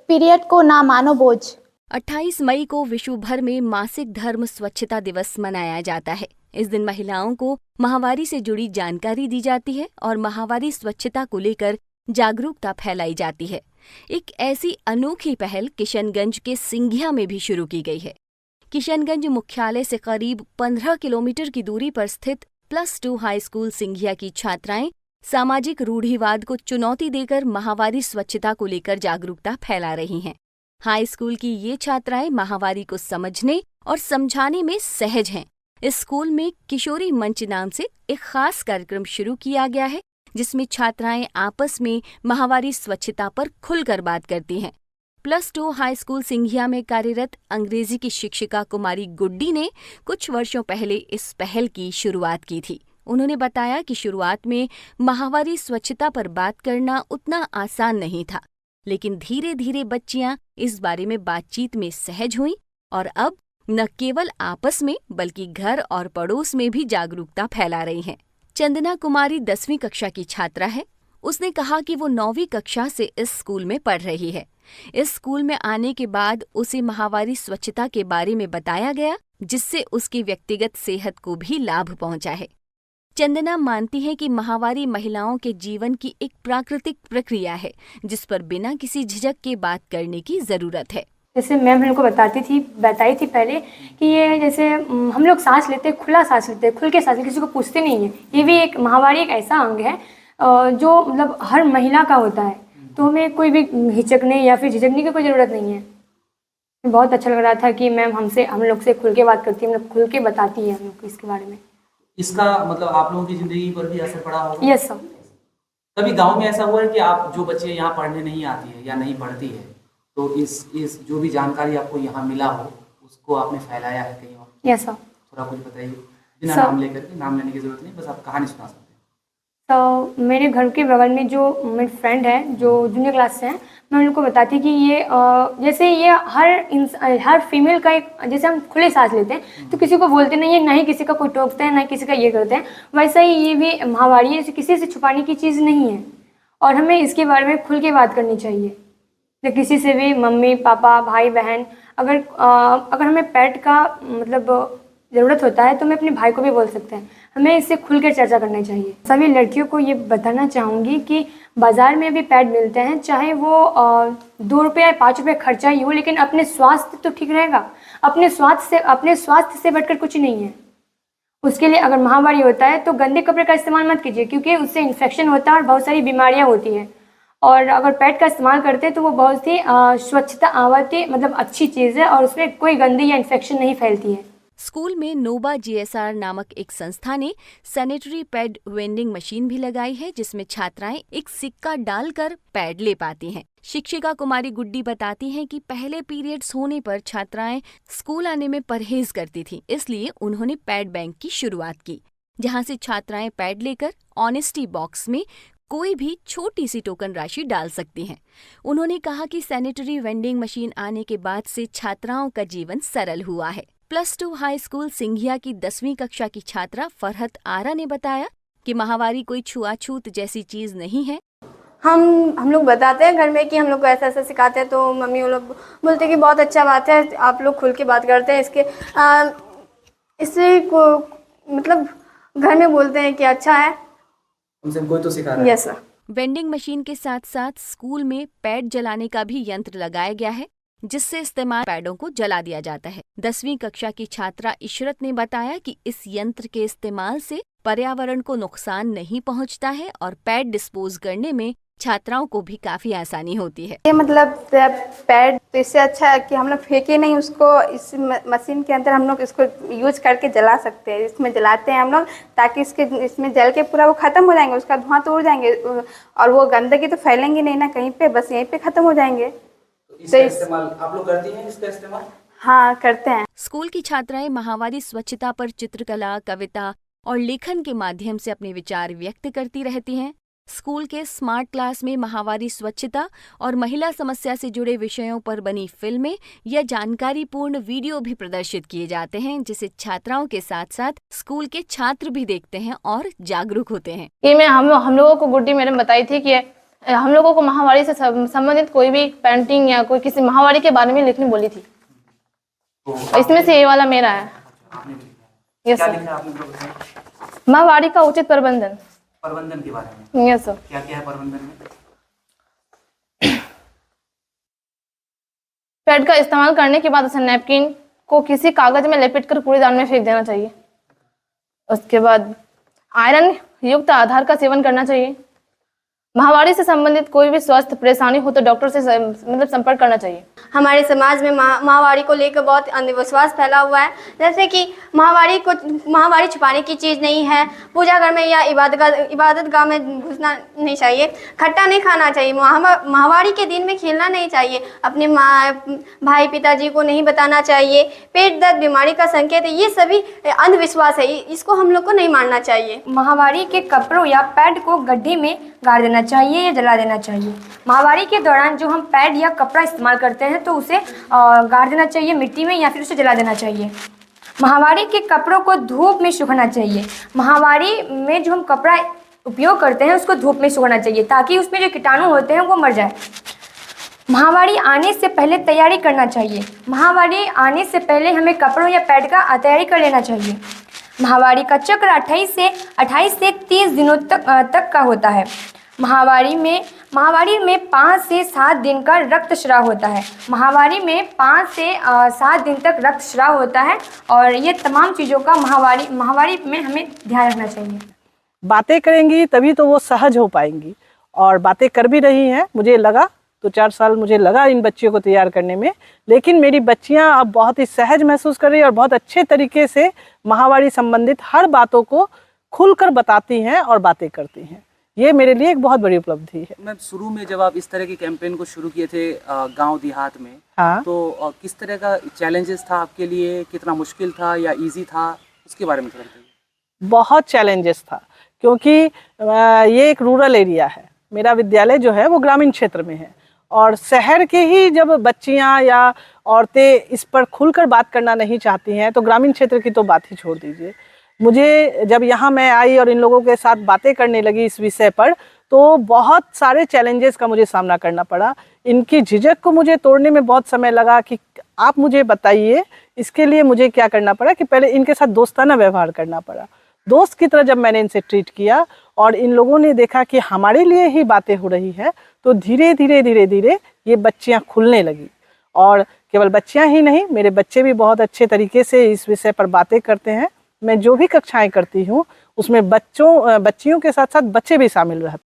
Period को ना मानो बोझ। 28 मई को विश्व भर में मासिक धर्म स्वच्छता दिवस मनाया जाता है। इस दिन महिलाओं को माहवारी से जुड़ी जानकारी दी जाती है और माहवारी स्वच्छता को लेकर जागरूकता फैलाई जाती है। एक ऐसी अनोखी पहल किशनगंज के सिंघिया में भी शुरू की गई है। किशनगंज मुख्यालय से करीब 15 किलोमीटर की दूरी पर स्थित +2 हाई स्कूल सिंघिया की छात्राएं सामाजिक रूढ़िवाद को चुनौती देकर माहवारी स्वच्छता को लेकर जागरूकता फैला रही हैं। हाई स्कूल की ये छात्राएं माहवारी को समझने और समझाने में सहज हैं। इस स्कूल में किशोरी मंच नाम से एक खास कार्यक्रम शुरू किया गया है, जिसमें छात्राएं आपस में माहवारी स्वच्छता पर खुलकर बात करती हैं। +2 हाई स्कूल सिंघिया में कार्यरत अंग्रेजी की शिक्षिका कुमारी गुड्डी ने कुछ वर्षों पहले इस पहल की शुरुआत की थी। उन्होंने बताया कि शुरुआत में माहवारी स्वच्छता पर बात करना उतना आसान नहीं था, लेकिन धीरे धीरे बच्चियां इस बारे में बातचीत में सहज हुईं और अब न केवल आपस में बल्कि घर और पड़ोस में भी जागरूकता फैला रही हैं। चंदना कुमारी 10वीं कक्षा की छात्रा है। उसने कहा कि वो 9वीं कक्षा से इस स्कूल में पढ़ रही है। इस स्कूल में आने के बाद उसे माहवारी स्वच्छता के बारे में बताया गया, जिससे उसकी व्यक्तिगत सेहत को भी लाभ पहुंचा है। चंदना मानती है कि माहवारी महिलाओं के जीवन की एक प्राकृतिक प्रक्रिया है, जिस पर बिना किसी झिझक के बात करने की जरूरत है। जैसे मैम हमको बताई थी पहले कि ये जैसे हम लोग सांस लेते हैं, खुला सांस लेते हैं, खुल के सांस लेते, किसी को पूछते नहीं है। ये भी एक माहवारी एक ऐसा अंग है जो मतलब हर महिला का होता है, तो हमें कोई भी हिचकने या फिर झिझकने की कोई ज़रूरत नहीं है। बहुत अच्छा लग रहा था कि मैम हम लोग से खुल के बात करती है, मतलब खुल के बताती है हम लोग को इसके बारे में। इसका मतलब आप लोगों की ज़िंदगी पर भी असर पड़ा होगा? Yes sir. कभी गांव में ऐसा हुआ है कि आप जो बच्चे यहाँ पढ़ने नहीं आती है या नहीं पढ़ती है, तो इस जो भी जानकारी आपको यहाँ मिला हो उसको आपने फैलाया है कहीं और? Yes sir. थोड़ा कुछ बताइए, बिना नाम लेकर के, नाम लेने की जरूरत नहीं, बस आप कहानी सुना सकते हैं। तो मेरे घर के बगल में जो मेरी फ्रेंड है जो जूनियर क्लास से हैं, मैं उनको बताती कि ये जैसे ये हर फीमेल का एक, जैसे हम खुले सांस लेते हैं तो किसी को बोलते नहीं है, ना ही किसी का कोई टोकते हैं, ना ही किसी का ये करते हैं, वैसा ही ये भी माहवारी है, किसी से छुपाने की चीज़ नहीं है और हमें इसके बारे में खुल के बात करनी चाहिए। तो किसी से भी, मम्मी पापा भाई बहन, अगर हमें पैड का मतलब ज़रूरत होता है तो मैं अपने भाई को भी बोल सकते हैं। हमें इससे खुलकर चर्चा करनी चाहिए। सभी लड़कियों को ये बताना चाहूँगी कि बाज़ार में भी पैड मिलते हैं, चाहे वो 2 रुपये या 5 रुपये खर्चा ही हो, लेकिन अपने स्वास्थ्य तो ठीक रहेगा। अपने स्वास्थ्य से बढ़कर कुछ नहीं है। उसके लिए अगर माहवारी होता है तो गंदे कपड़े का इस्तेमाल मत कीजिए, क्योंकि उससे इन्फेक्शन होता है और बहुत सारी बीमारियाँ होती हैं। और अगर पैड का इस्तेमाल करते हैं तो वो बहुत ही स्वच्छता आवाती मतलब अच्छी चीज़ है और उसमें कोई गंदगी या इन्फेक्शन नहीं फैलती है। स्कूल में नोबा GSR नामक एक संस्था ने सैनिटरी पैड वेंडिंग मशीन भी लगाई है, जिसमें छात्राएं एक सिक्का डालकर पैड ले पाती हैं। शिक्षिका कुमारी गुड्डी बताती हैं कि पहले पीरियड्स होने पर छात्राएं स्कूल आने में परहेज करती थीं, इसलिए उन्होंने पैड बैंक की शुरुआत की, जहां से छात्राएं पैड लेकर ऑनेस्टी बॉक्स में कोई भी छोटी सी टोकन राशि डाल सकती हैं। उन्होंने कहा कि सैनिटरी वेंडिंग मशीन आने के बाद से छात्राओं का जीवन सरल हुआ है। +2 हाई स्कूल सिंघिया की 10वीं कक्षा की छात्रा फरहत आरा ने बताया कि माहवारी कोई छुआछूत जैसी चीज नहीं है। हम लोग बताते हैं घर में कि हम लोग को ऐसा ऐसा सिखाते हैं, तो मम्मी वो लोग बोलते हैं कि बहुत अच्छा बात है, आप लोग खुल के बात करते हैं। इससे मतलब घर में बोलते हैं कि अच्छा है, हमसे कोई तो सिखा रहा है। Yes sir. वेंडिंग मशीन के साथ साथ स्कूल में पैड जलाने का भी यंत्र लगाया गया है, जिससे इस्तेमाल पैडों को जला दिया जाता है। 10वीं कक्षा की छात्रा इशरत ने बताया कि इस यंत्र के इस्तेमाल से पर्यावरण को नुकसान नहीं पहुंचता है और पैड डिस्पोज करने में छात्राओं को भी काफी आसानी होती है। ये मतलब पैड तो इससे अच्छा है कि हम लोग फेंके नहीं उसको, इस मशीन के अंदर हम लोग इसको यूज करके जला सकते हैं। इसमें जलाते हैं हम लोग ताकि इसमें जल के पूरा वो ख़त्म हो जाएंगे, उसका धुआं तो उड़ जाएंगे और वो गंदगी तो फैलेंगे नहीं ना कहीं पे, बस यहीं पे ख़त्म हो जाएंगे। तो इस्तेमाल आप लोग करती हैं इसका इस्तेमाल? हाँ करते हैं। स्कूल की छात्राएं माहवारी स्वच्छता पर चित्रकला, कविता और लेखन के माध्यम से अपने विचार व्यक्त करती रहती हैं। स्कूल के स्मार्ट क्लास में माहवारी स्वच्छता और महिला समस्या से जुड़े विषयों पर बनी फिल्में या जानकारीपूर्ण वीडियो भी प्रदर्शित किए जाते हैं, जिसे छात्राओं के साथ साथ स्कूल के छात्र भी देखते हैं और जागरूक होते हैं। ये हम लोगों को गुड्डी मैडम बताई थी कि हम लोगों को माहवारी से संबंधित कोई भी पेंटिंग या कोई किसी माहवारी के बारे में लिखने बोली थी। तो इसमें से ये वाला मेरा है। आपने लिखा है। यस क्या सर। लिखा है आपने, बताइए? माहवारी का उचित प्रबंधन। प्रबंधन के बारे में यस सर। क्या क्या है प्रबंधन में? पैड का इस्तेमाल करने के बाद उसे नैपकिन को किसी कागज में लपेटकर कूड़ेदान में फेंक देना चाहिए। उसके बाद आयरन युक्त आधार का सेवन करना चाहिए। माहवारी से संबंधित कोई भी स्वास्थ्य परेशानी हो तो डॉक्टर से संपर्क करना चाहिए। हमारे समाज में माहवारी को लेकर बहुत अंधविश्वास फैला हुआ है, जैसे कि माहवारी छुपाने की चीज़ नहीं है, पूजा घर में या इबादत गाह में घुसना नहीं चाहिए, खट्टा नहीं खाना चाहिए, माहवारी के दिन में खेलना नहीं चाहिए, अपने भाई पिताजी को नहीं बताना चाहिए, पेट दर्द बीमारी का संकेत है, ये सभी अंधविश्वास है, इसको हम लोग को नहीं मानना चाहिए। माहवारी के कपड़ों या पैड को गड्ढे में गाड़ देना चाहिए या जला देना चाहिए। माहवारी के दौरान जो हम पैड या कपड़ा इस्तेमाल करते हैं तो उसे गाड़ देना चाहिए मिट्टी में या फिर उसे जला देना चाहिए। माहवारी के कपड़ों को धूप में सुखाना चाहिए। माहवारी में जो हम कपड़ा उपयोग करते हैं उसको धूप में सुखाना चाहिए ताकि उसमें जो कीटाणु होते हैं वो मर जाए। माहवारी आने से पहले तैयारी करना चाहिए। माहवारी आने से पहले हमें कपड़ों या पैड का तैयारी कर लेना चाहिए। माहवारी का चक्र 28 से 30 दिनों तक का होता है। माहवारी में 5 से 7 दिन का रक्तस्राव होता है। माहवारी में 5 से 7 दिन तक रक्तस्राव होता है और ये तमाम चीज़ों का माहवारी में हमें ध्यान रखना चाहिए। बातें करेंगी तभी तो वो सहज हो पाएंगी, और बातें कर भी रही हैं। मुझे लगा तो 4 साल मुझे लगा इन बच्चियों को तैयार करने में, लेकिन मेरी बच्चियां अब बहुत ही सहज महसूस कर रही हैं और बहुत अच्छे तरीके से माहवारी संबंधित हर बातों को खुलकर बताती हैं और बातें करती हैं। ये मेरे लिए एक बहुत बड़ी उपलब्धि है। मैम, शुरू में जब आप इस तरह की कैंपेन को शुरू किए थे गांव देहात में, हाँ, तो किस तरह का चैलेंजेस था आपके लिए? कितना मुश्किल था या इजी था, उसके बारे में थोड़ा बताइए। बहुत चैलेंजेस था, क्योंकि ये एक रूरल एरिया है। मेरा विद्यालय जो है वो ग्रामीण क्षेत्र में है, और शहर के ही जब बच्चियां या औरतें इस पर खुलकर बात करना नहीं चाहती हैं तो ग्रामीण क्षेत्र की तो बात ही छोड़ दीजिए। मुझे जब यहाँ मैं आई और इन लोगों के साथ बातें करने लगी इस विषय पर, तो बहुत सारे चैलेंजेस का मुझे सामना करना पड़ा। इनकी झिझक को मुझे तोड़ने में बहुत समय लगा कि आप मुझे बताइए इसके लिए मुझे क्या करना पड़ा, कि पहले इनके साथ दोस्ताना व्यवहार करना पड़ा। दोस्त की तरह जब मैंने इनसे ट्रीट किया और इन लोगों ने देखा कि हमारे लिए ही बातें हो रही है, तो धीरे धीरे ये बच्चियां खुलने लगी। और केवल बच्चियां ही नहीं, मेरे बच्चे भी बहुत अच्छे तरीके से इस विषय पर बातें करते हैं। मैं जो भी कक्षाएं करती हूँ उसमें बच्चियों के साथ साथ बच्चे भी शामिल रहते हैं।